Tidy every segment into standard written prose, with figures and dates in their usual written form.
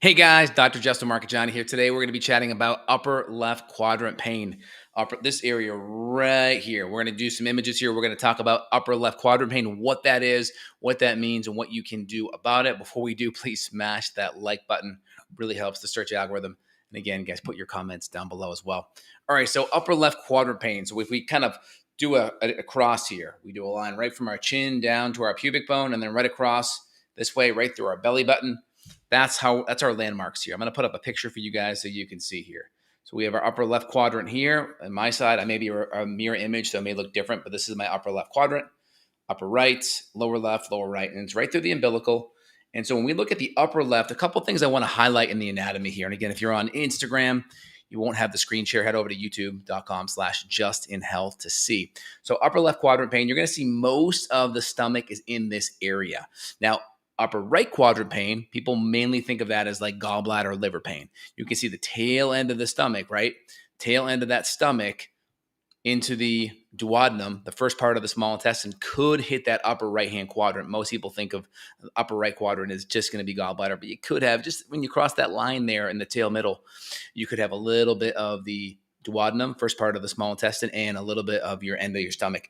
Hey guys, Dr. Justin Marcagiani here. Today we're going to be chatting about upper left quadrant pain. This area right here. We're going to do some images here. We're going to talk about upper left quadrant pain, what that is, what that means, and what you can do about it. Before we do, please smash that like button. Really helps the search algorithm. And again, guys, put your comments down below as well. All right, so upper left quadrant pain. So if we kind of do a cross here, we do a line right from our chin down to our pubic bone, and then right across this way, right through our belly button. That's our landmarks here. I'm going to put up a picture for you guys so you can see here. So we have our upper left quadrant here. On my side, I may be a mirror image, so it may look different, but this is my upper left quadrant. Upper right, lower left, lower right, and it's right through the umbilical. And so when we look at the upper left, a couple things I want to highlight in the anatomy here. And again, if you're on Instagram, you won't have the screen share. Head over to youtube.com/justinhealth to see. So upper left quadrant pain, you're going to see most of the stomach is in this area. Now, upper right quadrant pain, people mainly think of that as like gallbladder or liver pain. You can see the tail end of the stomach, right? Tail end of that stomach into the duodenum, the first part of the small intestine, could hit that upper right-hand quadrant. Most people think of the upper right quadrant as just going to be gallbladder, but you could have, just when you cross that line there in the tail middle, you could have a little bit of the duodenum, first part of the small intestine, and a little bit of your end of your stomach.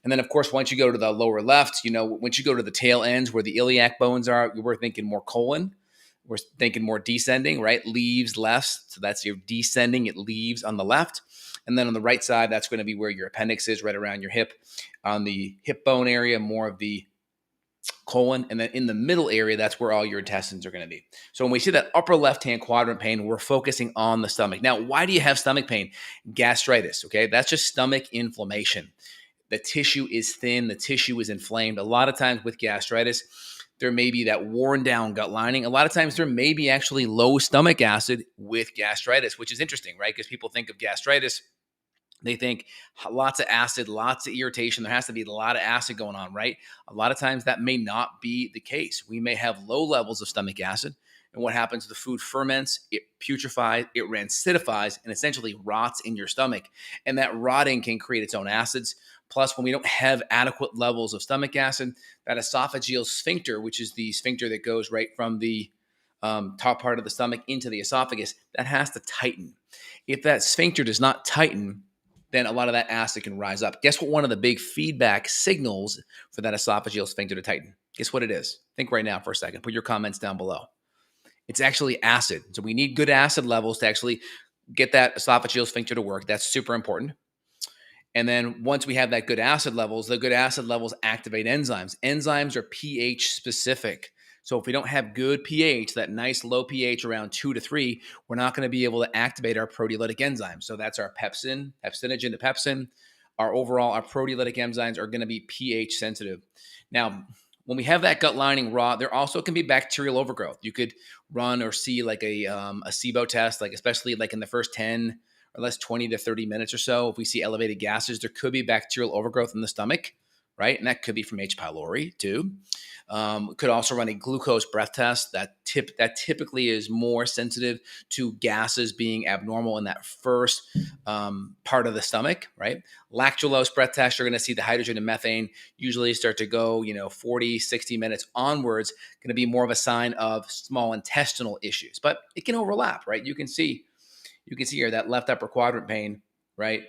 And then, of course, once you go to the lower left, once you go to the tail ends where the iliac bones are, we're thinking more colon. We're thinking more descending, right? Leaves left. So that's your descending. It leaves on the left. And then on the right side, that's going to be where your appendix is, right around your hip. On the hip bone area, more of the colon. And then in the middle area, that's where all your intestines are going to be. So when we see that upper left-hand quadrant pain, we're focusing on the stomach. Now, why do you have stomach pain? Gastritis, okay? That's just stomach inflammation. The tissue is thin, the tissue is inflamed. A lot of times with gastritis, there may be that worn down gut lining. A lot of times there may be actually low stomach acid with gastritis, which is interesting, right? Because people think of gastritis, they think lots of acid, lots of irritation. There has to be a lot of acid going on, right? A lot of times that may not be the case. We may have low levels of stomach acid. And what happens? The food ferments, it putrefies, it rancidifies, and essentially rots in your stomach. And that rotting can create its own acids. Plus, when we don't have adequate levels of stomach acid, that esophageal sphincter, which is the sphincter that goes right from the top part of the stomach into the esophagus, that has to tighten. If that sphincter does not tighten, then a lot of that acid can rise up. Guess what one of the big feedback signals for that esophageal sphincter to tighten? Guess what it is? Think right now for a second. Put your comments down below. It's actually acid. So we need good acid levels to actually get that esophageal sphincter to work. That's super important. And then once we have that good acid levels, the good acid levels activate enzymes. Enzymes are pH specific. So if we don't have good pH, that nice low pH around 2 to 3, we're not going to be able to activate our proteolytic enzymes. So that's our pepsin, pepsinogen to pepsin. Our proteolytic enzymes are going to be pH sensitive. Now, when we have that gut lining raw, there also can be bacterial overgrowth. You could run or see like a SIBO test, like especially like in the first 10 or less 20 to 30 minutes or so. If we see elevated gases, there could be bacterial overgrowth in the stomach, right? And that could be from H. pylori too. Could also run a glucose breath test that typically is more sensitive to gases being abnormal in that first part of the stomach, right? Lactulose breath test, you're going to see the hydrogen and methane usually start to go, 40, 60 minutes onwards, going to be more of a sign of small intestinal issues, but it can overlap, right? You can see here that left upper quadrant pain, right?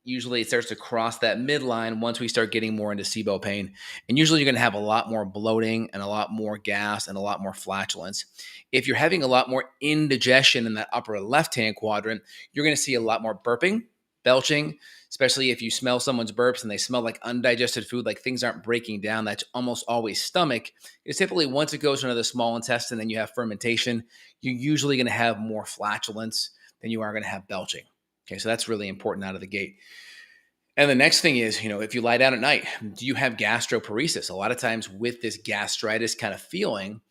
Usually it starts to cross that midline once we start getting more into SIBO pain. And usually you're going to have a lot more bloating and a lot more gas and a lot more flatulence. If you're having a lot more indigestion in that upper left-hand quadrant, you're going to see a lot more burping, belching, especially if you smell someone's burps and they smell like undigested food, like things aren't breaking down. That's almost always stomach. It's typically once it goes into the small intestine and you have fermentation, you're usually going to have more flatulence than you are going to have belching. Okay, so that's really important out of the gate. And the next thing is, if you lie down at night, do you have gastroparesis? A lot of times with this gastritis kind of feeling,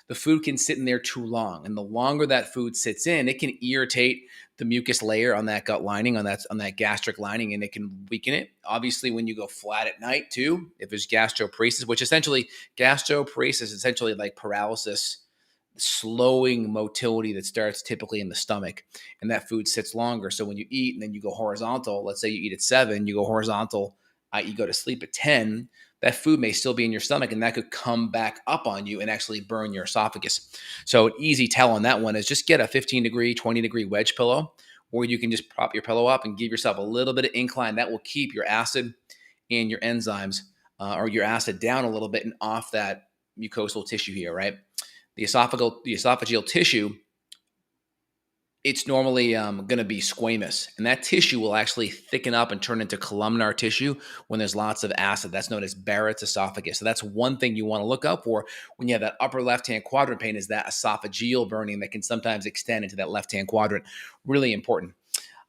the food can sit in there too long. And the longer that food sits in, it can irritate the mucus layer on that gut lining, on that gastric lining, and it can weaken it. Obviously, when you go flat at night too, if there's gastroparesis, gastroparesis is essentially like paralysis, slowing motility that starts typically in the stomach, and that food sits longer. So when you eat and then you go horizontal, let's say you eat at 7, you go horizontal, i.e. go to sleep at 10, that food may still be in your stomach, and that could come back up on you and actually burn your esophagus. So an easy tell on that one is just get a 15-degree, 20-degree wedge pillow, or you can just prop your pillow up and give yourself a little bit of incline. That will keep your acid and your enzymes or your acid down a little bit and off that mucosal tissue here, right? The esophageal tissue, it's normally going to be squamous, and that tissue will actually thicken up and turn into columnar tissue when there's lots of acid. That's known as Barrett's esophagus. So that's one thing you want to look out for when you have that upper left-hand quadrant pain, is that esophageal burning that can sometimes extend into that left-hand quadrant. Really important.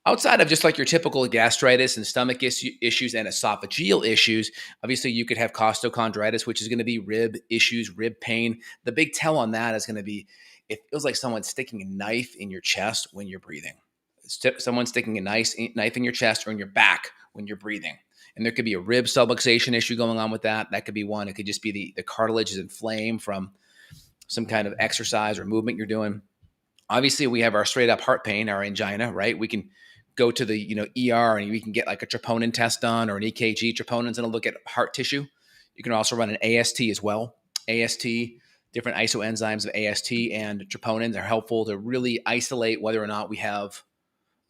Outside of just like your typical gastritis and stomach issues and esophageal issues, obviously you could have costochondritis, which is going to be rib issues, rib pain. The big tell on that is going to be, it feels like someone's sticking a knife in your chest when you're breathing. Someone's sticking a knife in your chest or in your back when you're breathing. And there could be a rib subluxation issue going on with that. That could be one. It could just be the cartilage is inflamed from some kind of exercise or movement you're doing. Obviously, we have our straight up heart pain, our angina, right? We can go to the ER and we can get like a troponin test done or an EKG. Troponin's going to look at heart tissue. You can also run an AST as well. AST, different isoenzymes of AST and troponins are helpful to really isolate whether or not we have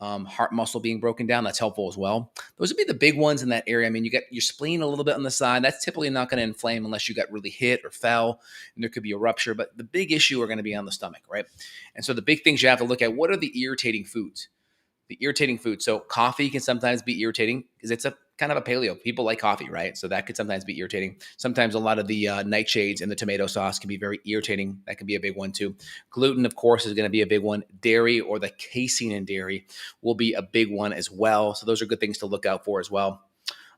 heart muscle being broken down. That's helpful as well. Those would be the big ones in that area. I mean, you got your spleen a little bit on the side. That's typically not going to inflame unless you got really hit or fell, and there could be a rupture. But the big issue are going to be on the stomach, right? And so the big things you have to look at, what are the irritating foods? The irritating food. So coffee can sometimes be irritating because it's a kind of a paleo. People like coffee, right? So that could sometimes be irritating. Sometimes a lot of the nightshades in the tomato sauce can be very irritating. That can be a big one too. Gluten, of course, is going to be a big one. Dairy or the casein in dairy will be a big one as well. So those are good things to look out for as well.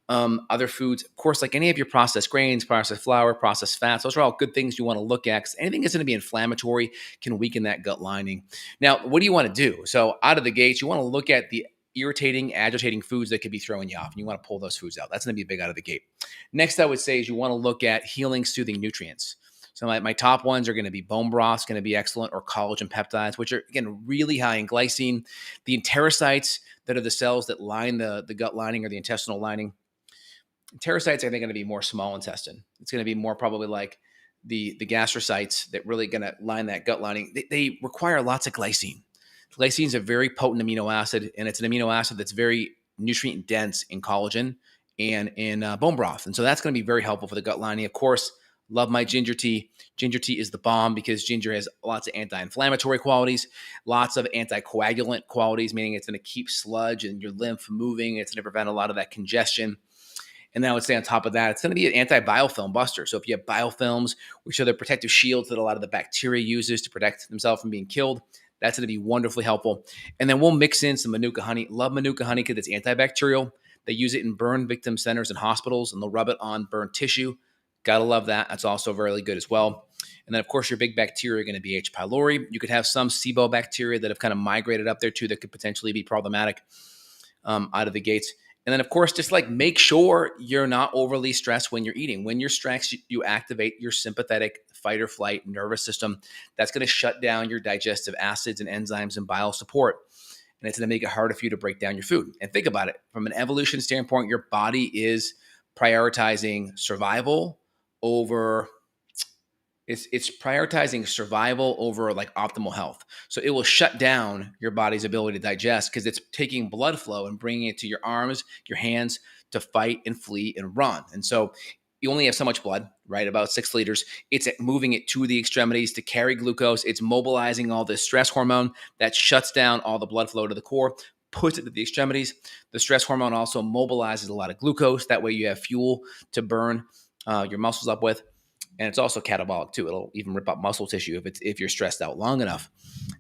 Other foods, of course, like any of your processed grains, processed flour, processed fats, those are all good things you want to look at because anything that's going to be inflammatory can weaken that gut lining. Now, what do you want to do? So out of the gates, you want to look at the irritating, agitating foods that could be throwing you off, and you want to pull those foods out. That's going to be big out of the gate. Next, I would say is you want to look at healing, soothing nutrients. So my top ones are going to be bone broth's going to be excellent, or collagen peptides, which are, again, really high in glycine. The enterocytes that are the cells that line the gut lining or the intestinal lining. Enterocytes, I think, are going to be more small intestine. It's going to be more probably like the gastrocytes that really going to line that gut lining. They require lots of glycine. Glycine is a very potent amino acid, and it's an amino acid that's very nutrient dense in collagen and in bone broth. And so that's going to be very helpful for the gut lining. Of course, love my ginger tea. Ginger tea is the bomb because ginger has lots of anti-inflammatory qualities, lots of anticoagulant qualities, meaning it's going to keep sludge and your lymph moving. It's going to prevent a lot of that congestion. And then I would say on top of that, it's going to be an anti-biofilm buster. So if you have biofilms, which are the protective shields that a lot of the bacteria uses to protect themselves from being killed, that's going to be wonderfully helpful. And then we'll mix in some Manuka honey. Love Manuka honey because it's antibacterial. They use it in burn victim centers and hospitals, and they'll rub it on burn tissue. Gotta love that. That's also really good as well. And then, of course, your big bacteria are going to be H. pylori. You could have some SIBO bacteria that have kind of migrated up there too that could potentially be problematic out of the gates. And then, of course, just like make sure you're not overly stressed when you're eating. When you're stressed, you activate your sympathetic fight or flight nervous system. That's going to shut down your digestive acids and enzymes and bile support. And it's going to make it harder for you to break down your food. And think about it. From an evolution standpoint, your body is prioritizing survival over... It's prioritizing survival over like optimal health. So it will shut down your body's ability to digest because it's taking blood flow and bringing it to your arms, your hands to fight and flee and run. And so you only have so much blood, right? About 6 liters. It's moving it to the extremities to carry glucose. It's mobilizing all this stress hormone that shuts down all the blood flow to the core, puts it to the extremities. The stress hormone also mobilizes a lot of glucose. That way you have fuel to burn your muscles up with. And it's also catabolic too. It'll even rip up muscle tissue if you're stressed out long enough.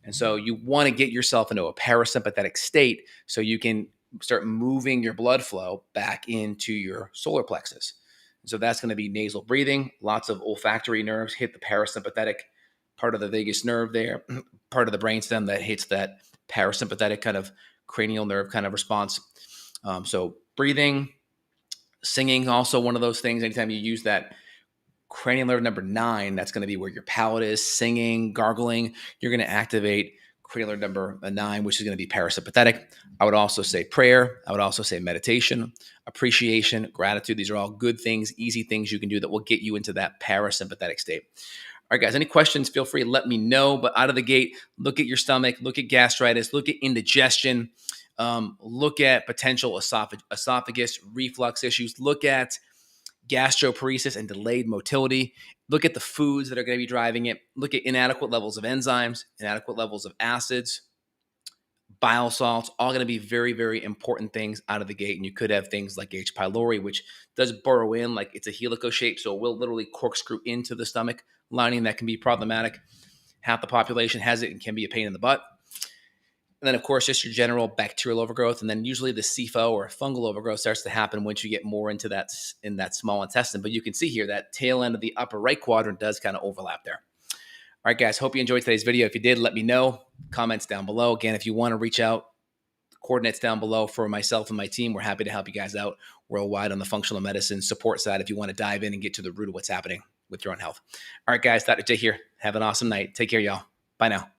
And so you want to get yourself into a parasympathetic state so you can start moving your blood flow back into your solar plexus. And so that's going to be nasal breathing. Lots of olfactory nerves hit the parasympathetic part of the vagus nerve there, part of the brainstem that hits that parasympathetic kind of cranial nerve kind of response. So breathing, singing, also one of those things. Anytime you use that cranial nerve number 9, that's going to be where your palate is, singing, gargling, you're going to activate Cradler number 9, which is going to be parasympathetic. I would also say prayer. I would also say meditation, appreciation, gratitude. These are all good things, easy things you can do that will get you into that parasympathetic state. All right, guys, any questions, feel free to let me know. But out of the gate, look at your stomach, look at gastritis, look at indigestion, look at potential esophagus reflux issues, look at gastroparesis and delayed motility. Look at the foods that are going to be driving it. Look at inadequate levels of enzymes, inadequate levels of acids, bile salts, all going to be very, very important things out of the gate. And you could have things like H. pylori, which does burrow in like it's a helico shape. So it will literally corkscrew into the stomach lining. That can be problematic. Half the population has it and can be a pain in the butt. And then, of course, just your general bacterial overgrowth. And then usually the SIBO or fungal overgrowth starts to happen once you get more into that in that small intestine. But you can see here that tail end of the upper right quadrant does kind of overlap there. All right, guys, hope you enjoyed today's video. If you did, let me know. Comments down below. Again, if you want to reach out, coordinates down below for myself and my team. We're happy to help you guys out worldwide on the functional medicine support side if you want to dive in and get to the root of what's happening with your own health. All right, guys, Dr. J here. Have an awesome night. Take care, y'all. Bye now.